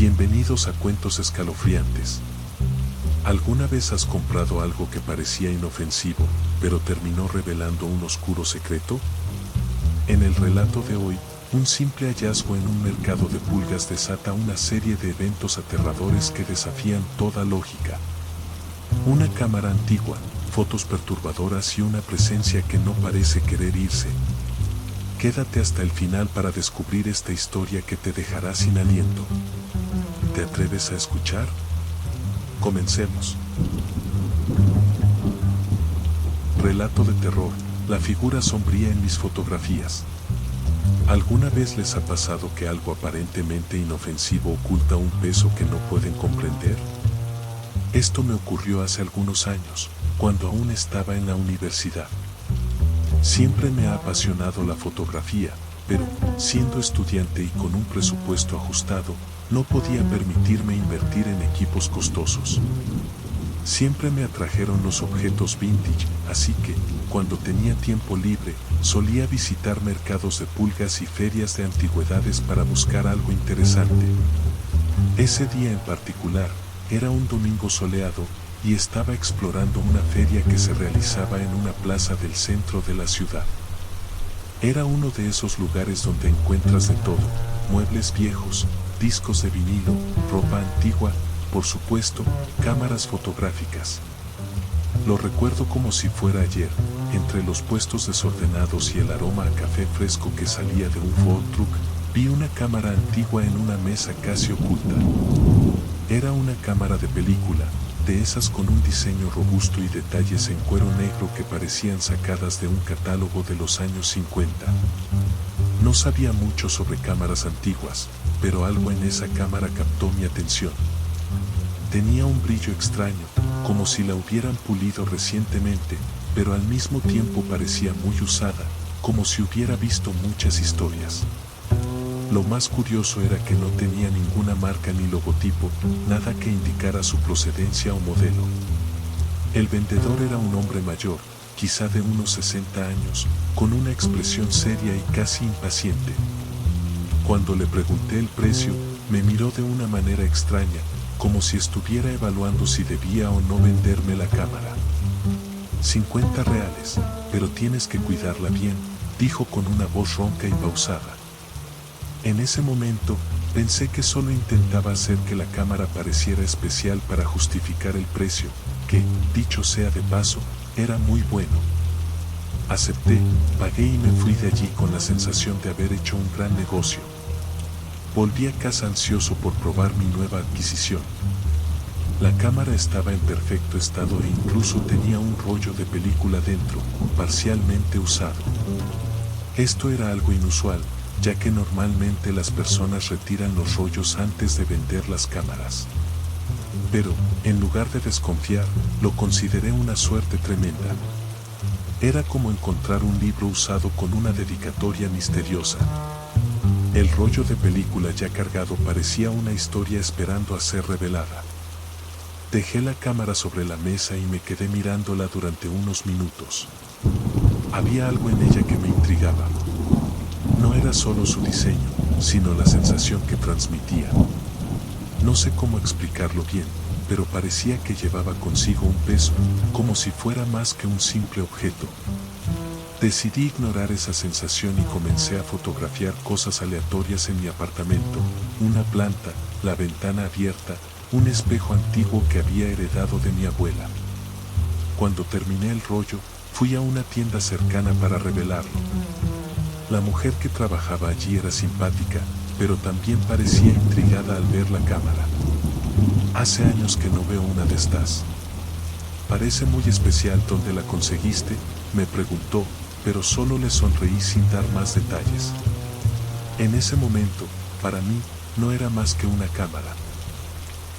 Bienvenidos a Cuentos Escalofriantes. ¿Alguna vez has comprado algo que parecía inofensivo, pero terminó revelando un oscuro secreto? En el relato de hoy, un simple hallazgo en un mercado de pulgas desata una serie de eventos aterradores que desafían toda lógica. Una cámara antigua, fotos perturbadoras y una presencia que no parece querer irse. Quédate hasta el final para descubrir esta historia que te dejará sin aliento. ¿Te atreves a escuchar? Comencemos. Relato de terror, la figura sombría en mis fotografías. ¿Alguna vez les ha pasado que algo aparentemente inofensivo oculta un peso que no pueden comprender? Esto me ocurrió hace algunos años, cuando aún estaba en la universidad. Siempre me ha apasionado la fotografía, pero, siendo estudiante y con un presupuesto ajustado, no podía permitirme invertir en equipos costosos. Siempre me atrajeron los objetos vintage, así que, cuando tenía tiempo libre, solía visitar mercados de pulgas y ferias de antigüedades para buscar algo interesante. Ese día en particular, era un domingo soleado, y estaba explorando una feria que se realizaba en una plaza del centro de la ciudad. Era uno de esos lugares donde encuentras de todo: muebles viejos, discos de vinilo, ropa antigua, por supuesto, cámaras fotográficas. Lo recuerdo como si fuera ayer, entre los puestos desordenados y el aroma a café fresco que salía de un Ford Truck, vi una cámara antigua en una mesa casi oculta. Era una cámara de película, de esas con un diseño robusto y detalles en cuero negro que parecían sacadas de un catálogo de los años 50. No sabía mucho sobre cámaras antiguas, pero algo en esa cámara captó mi atención. Tenía un brillo extraño, como si la hubieran pulido recientemente, pero al mismo tiempo parecía muy usada, como si hubiera visto muchas historias. Lo más curioso era que no tenía ninguna marca ni logotipo, nada que indicara su procedencia o modelo. El vendedor era un hombre mayor, quizá de unos 60 años, con una expresión seria y casi impaciente. Cuando le pregunté el precio, me miró de una manera extraña, como si estuviera evaluando si debía o no venderme la cámara. 50 reales, pero tienes que cuidarla bien, dijo con una voz ronca y pausada. En ese momento, pensé que solo intentaba hacer que la cámara pareciera especial para justificar el precio, que, dicho sea de paso, era muy bueno. Acepté, pagué y me fui de allí con la sensación de haber hecho un gran negocio. Volví a casa ansioso por probar mi nueva adquisición. La cámara estaba en perfecto estado e incluso tenía un rollo de película dentro, parcialmente usado. Esto era algo inusual, ya que normalmente las personas retiran los rollos antes de vender las cámaras. Pero, en lugar de desconfiar, lo consideré una suerte tremenda. Era como encontrar un libro usado con una dedicatoria misteriosa. El rollo de película ya cargado parecía una historia esperando a ser revelada. Dejé la cámara sobre la mesa y me quedé mirándola durante unos minutos. Había algo en ella que me intrigaba. No era solo su diseño, sino la sensación que transmitía. No sé cómo explicarlo bien, pero parecía que llevaba consigo un peso, como si fuera más que un simple objeto. Decidí ignorar esa sensación y comencé a fotografiar cosas aleatorias en mi apartamento: una planta, la ventana abierta, un espejo antiguo que había heredado de mi abuela. Cuando terminé el rollo, fui a una tienda cercana para revelarlo. La mujer que trabajaba allí era simpática, pero también parecía intrigada al ver la cámara. Hace años que no veo una de estas. Parece muy especial. ¿Dónde la conseguiste?, me preguntó, pero solo le sonreí sin dar más detalles. En ese momento, para mí, no era más que una cámara.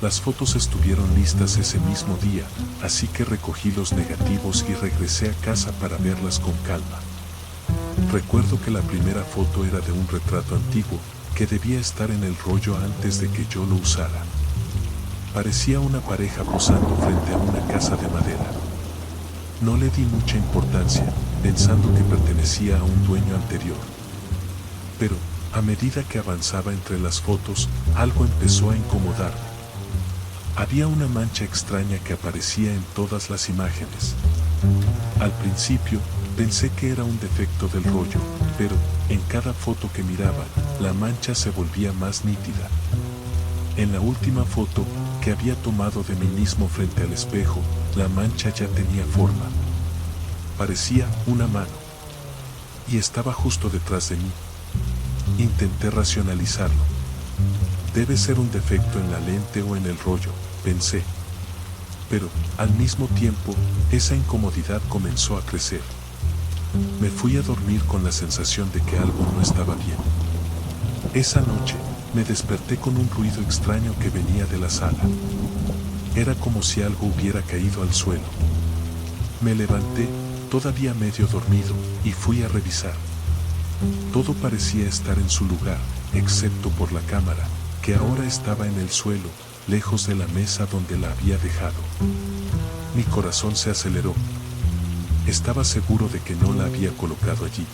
Las fotos estuvieron listas ese mismo día, así que recogí los negativos y regresé a casa para verlas con calma. Recuerdo que la primera foto era de un retrato antiguo, que debía estar en el rollo antes de que yo lo usara. Parecía una pareja posando frente a una casa de madera. No le di mucha importancia, pensando que pertenecía a un dueño anterior. Pero, A medida que avanzaba entre las fotos, algo empezó a incomodarme. Había una mancha extraña que aparecía en todas las imágenes. Al principio, pensé que era un defecto del rollo, pero, en cada foto que miraba, la mancha se volvía más nítida. En la última foto, que había tomado de mí mismo frente al espejo, la mancha ya tenía forma. Parecía una mano. Y estaba justo detrás de mí. Intenté racionalizarlo. Debe ser un defecto en la lente o en el rollo, pensé. Pero, al mismo tiempo, esa incomodidad comenzó a crecer. Me fui a dormir con la sensación de que algo no estaba bien. Esa noche, me desperté con un ruido extraño que venía de la sala. Era como si algo hubiera caído al suelo. Me levanté, todavía medio dormido, y fui a revisar. Todo parecía estar en su lugar, excepto por la cámara, que ahora estaba en el suelo, lejos de la mesa donde la había dejado. Mi corazón se aceleró. Estaba seguro de que no la había colocado allí.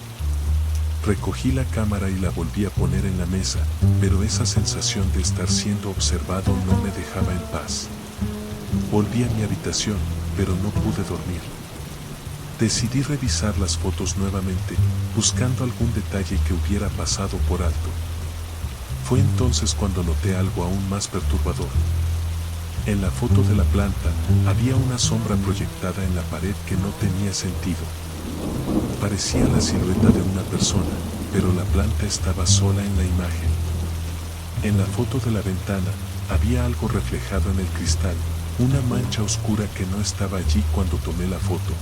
Recogí la cámara y la volví a poner en la mesa, pero esa sensación de estar siendo observado no me dejaba en paz. Volví a mi habitación, pero no pude dormir. Decidí revisar las fotos nuevamente, buscando algún detalle que hubiera pasado por alto. Fue entonces cuando noté algo aún más perturbador. En la foto de la planta, había una sombra proyectada en la pared que no tenía sentido. Parecía la silueta de una persona, pero la planta estaba sola en la imagen. En la foto de la ventana, había algo reflejado en el cristal, una mancha oscura que no estaba allí cuando tomé la foto.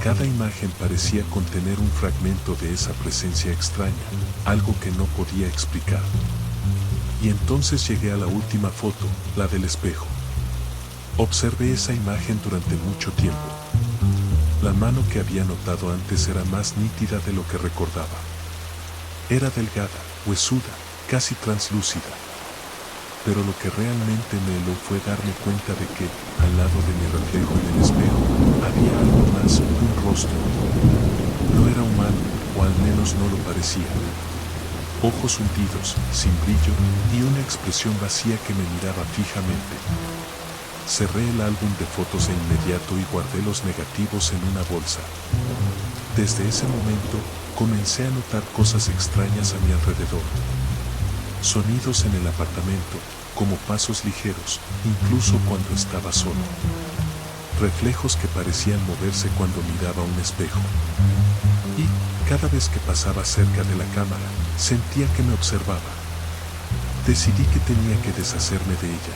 Cada imagen parecía contener un fragmento de esa presencia extraña, algo que no podía explicar. Y entonces llegué a la última foto, la del espejo. Observé esa imagen durante mucho tiempo. La mano que había notado antes era más nítida de lo que recordaba. Era delgada, huesuda, casi translúcida. Pero lo que realmente me heló fue darme cuenta de que, al lado de mi reflejo en el espejo, había algo más, un rostro. No era humano, o al menos no lo parecía. Ojos hundidos, sin brillo, y una expresión vacía que me miraba fijamente. Cerré el álbum de fotos de inmediato y guardé los negativos en una bolsa. Desde ese momento, comencé a notar cosas extrañas a mi alrededor. Sonidos en el apartamento, como pasos ligeros, incluso cuando estaba solo. Reflejos que parecían moverse cuando miraba un espejo. Y, cada vez que pasaba cerca de la cámara, sentía que me observaba. Decidí que tenía que deshacerme de ella.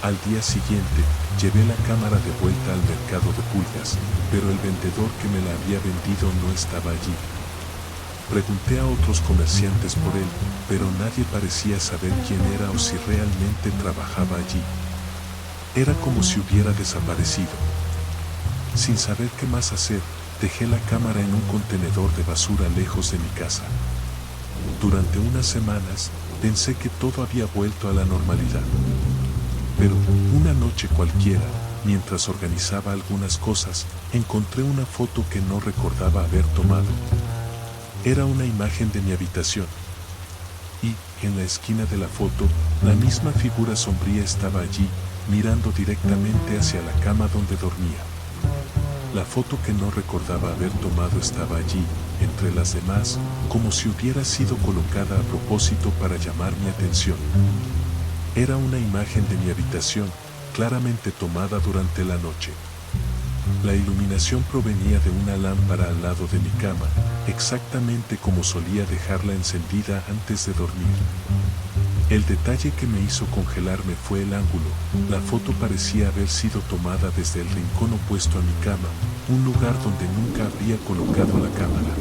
Al día siguiente, llevé la cámara de vuelta al mercado de pulgas, pero el vendedor que me la había vendido no estaba allí. Pregunté a otros comerciantes por él, pero nadie parecía saber quién era o si realmente trabajaba allí. Era como si hubiera desaparecido. Sin saber qué más hacer, dejé la cámara en un contenedor de basura lejos de mi casa. Durante unas semanas, pensé que todo había vuelto a la normalidad. Pero, una noche cualquiera, mientras organizaba algunas cosas, encontré una foto que no recordaba haber tomado. Era una imagen de mi habitación. Y, en la esquina de la foto, la misma figura sombría estaba allí, mirando directamente hacia la cama donde dormía. La foto que no recordaba haber tomado estaba allí, entre las demás, como si hubiera sido colocada a propósito para llamar mi atención. Era una imagen de mi habitación, claramente tomada durante la noche. La iluminación provenía de una lámpara al lado de mi cama, exactamente como solía dejarla encendida antes de dormir. El detalle que me hizo congelarme fue el ángulo. La foto parecía haber sido tomada desde el rincón opuesto a mi cama, un lugar donde nunca habría colocado la cámara.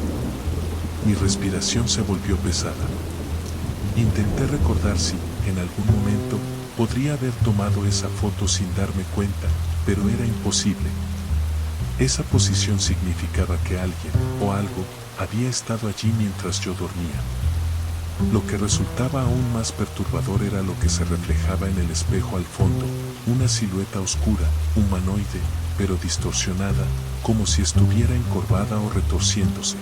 Mi respiración se volvió pesada. Intenté recordar si, en algún momento, podría haber tomado esa foto sin darme cuenta, pero era imposible. Esa posición significaba que alguien, o algo, había estado allí mientras yo dormía. Lo que resultaba aún más perturbador era lo que se reflejaba en el espejo al fondo, una silueta oscura, humanoide, pero distorsionada, como si estuviera encorvada o retorciéndose.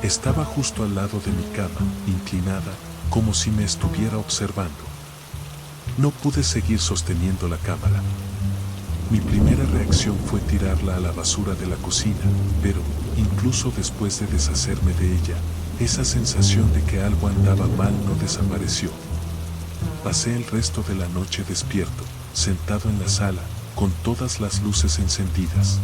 Estaba justo al lado de mi cama, inclinada, como si me estuviera observando. No pude seguir sosteniendo la cámara. Mi primera reacción fue tirarla a la basura de la cocina, pero, incluso después de deshacerme de ella, esa sensación de que algo andaba mal no desapareció. Pasé el resto de la noche despierto, sentado en la sala, con todas las luces encendidas.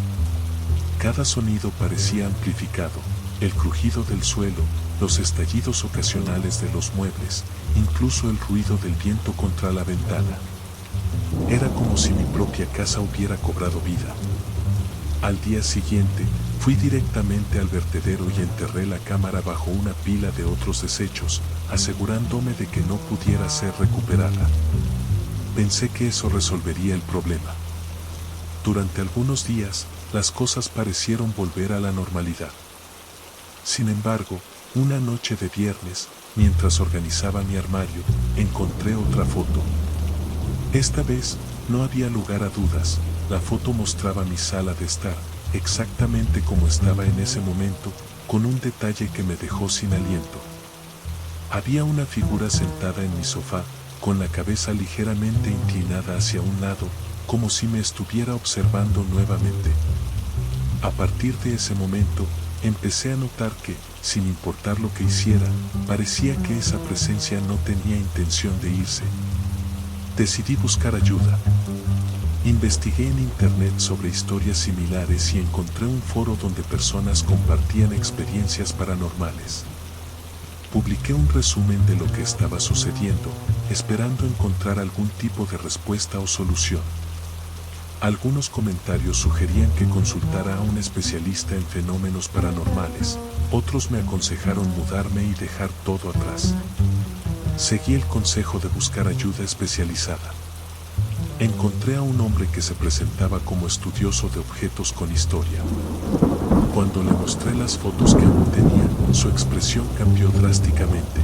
Cada sonido parecía amplificado, el crujido del suelo, los estallidos ocasionales de los muebles, incluso el ruido del viento contra la ventana. Era como si mi propia casa hubiera cobrado vida. Al día siguiente, fui directamente al vertedero y enterré la cámara bajo una pila de otros desechos, asegurándome de que no pudiera ser recuperada. Pensé que eso resolvería el problema. Durante algunos días, las cosas parecieron volver a la normalidad. Sin embargo, una noche de viernes, mientras organizaba mi armario, encontré otra foto. Esta vez, no había lugar a dudas, la foto mostraba mi sala de estar, exactamente como estaba en ese momento, con un detalle que me dejó sin aliento. Había una figura sentada en mi sofá, con la cabeza ligeramente inclinada hacia un lado, como si me estuviera observando nuevamente. A partir de ese momento, empecé a notar que, sin importar lo que hiciera, parecía que esa presencia no tenía intención de irse. Decidí buscar ayuda. Investigué en internet sobre historias similares y encontré un foro donde personas compartían experiencias paranormales. Publiqué un resumen de lo que estaba sucediendo, esperando encontrar algún tipo de respuesta o solución. Algunos comentarios sugerían que consultara a un especialista en fenómenos paranormales, otros me aconsejaron mudarme y dejar todo atrás. Seguí el consejo de buscar ayuda especializada. Encontré a un hombre que se presentaba como estudioso de objetos con historia. Cuando le mostré las fotos que aún tenía, su expresión cambió drásticamente.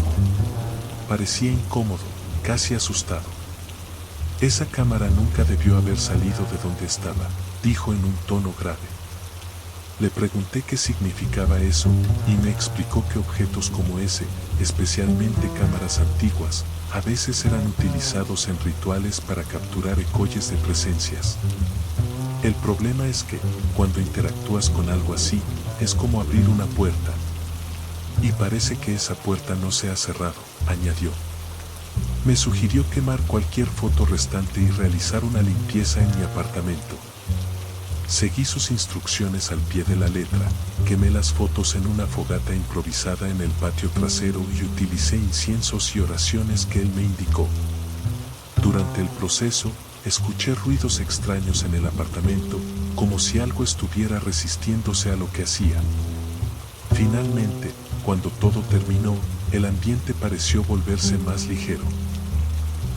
Parecía incómodo, casi asustado. Esa cámara nunca debió haber salido de donde estaba, dijo en un tono grave. Le pregunté qué significaba eso y me explicó que objetos como ese, especialmente cámaras antiguas, a veces eran utilizados en rituales para capturar ecoyes de presencias. El problema es que, cuando interactúas con algo así, es como abrir una puerta. Y parece que esa puerta no se ha cerrado, añadió. Me sugirió quemar cualquier foto restante y realizar una limpieza en mi apartamento. Seguí sus instrucciones al pie de la letra, quemé las fotos en una fogata improvisada en el patio trasero y utilicé inciensos y oraciones que él me indicó. Durante el proceso, escuché ruidos extraños en el apartamento, como si algo estuviera resistiéndose a lo que hacía. Finalmente, cuando todo terminó, el ambiente pareció volverse más ligero.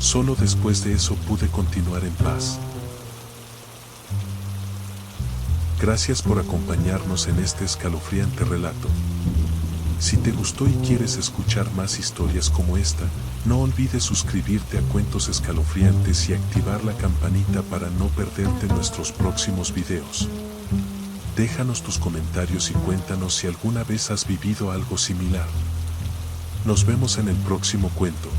Solo después de eso pude continuar en paz. Gracias por acompañarnos en este escalofriante relato. Si te gustó y quieres escuchar más historias como esta, no olvides suscribirte a Cuentos Escalofriantes y activar la campanita para no perderte nuestros próximos videos. Déjanos tus comentarios y cuéntanos si alguna vez has vivido algo similar. Nos vemos en el próximo cuento.